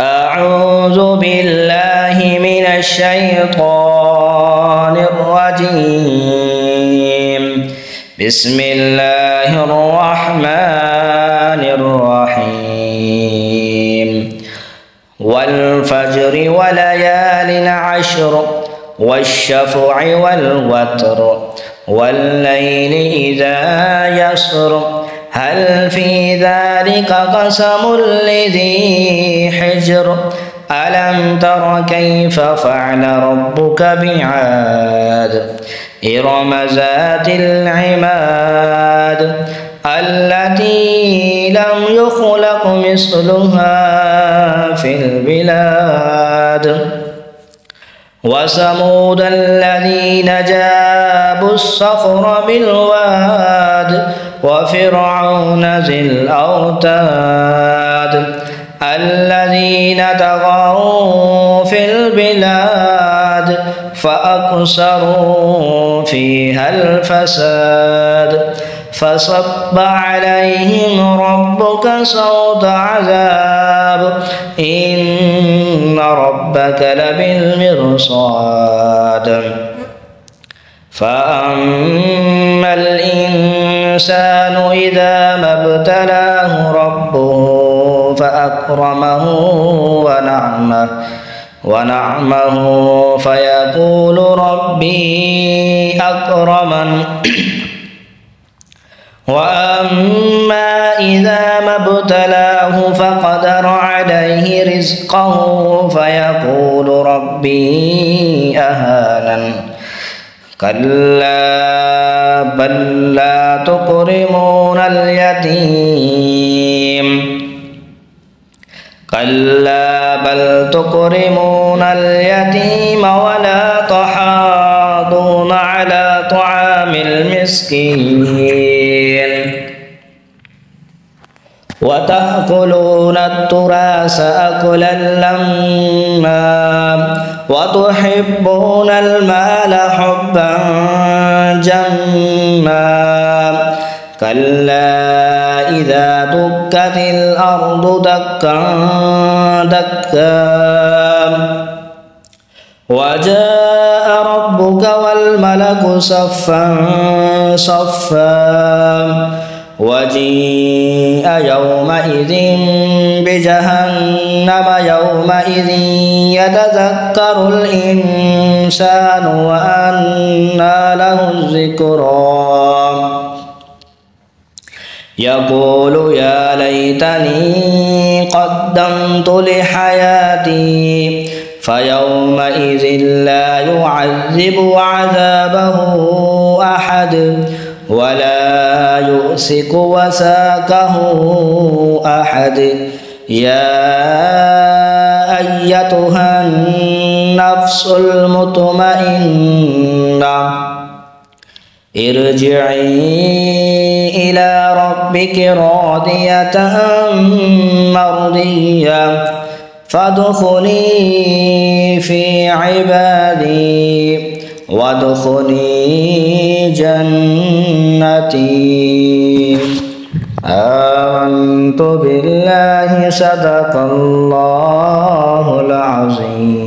أعوذ بالله من الشيطان الرجيم. بسم الله الرحمن الرحيم. والفجر وليال عشر والشفع والوتر والليل إذا يسر هل في ذلك قسم لذي حجر ألم تر كيف فعل ربك بعاد إرم ذات العماد التي لم يخلق مثلها في البلاد وثمود الذين جابوا الصخر بالواد وفرعون ذي الأوتاد الذين طغوا في البلاد فأكثروا فيها الفساد فصب عليهم ربك صوت عذاب إن ربك لبالمرصاد فأما الإنسان إذا ما ابتلاه ربه فأكرمه ونعمه فيقول ربي أكرمن وأما إذا ما ابتلاه فقدر عليه رزقه فيقول ربي أهانن كلا بل لا تكرمون اليتيم كلا بل تكرمون اليتيم ولا تحاضون على طعام المسكين وتأكلون التراث أكلا لما وتحبون المال حبا جما كلا إذا دكت الأرض دكا دكا وجاء ربك والملك صفا صفا وجيء يومئذ بجهنم يومئذ يتذكر الإنسان وأنى له الذكرى يقول يا ليتني قدمت لحياتي فيومئذ لا يعذب عذابه أحد ولا يؤسك وثاقه أحد يا أيتها النفس المطمئنة ارجعي إلى ربك راضية مرضية فادخلي في عبادي وادخلي جنتي. آمنت بالله صدق الله العظيم.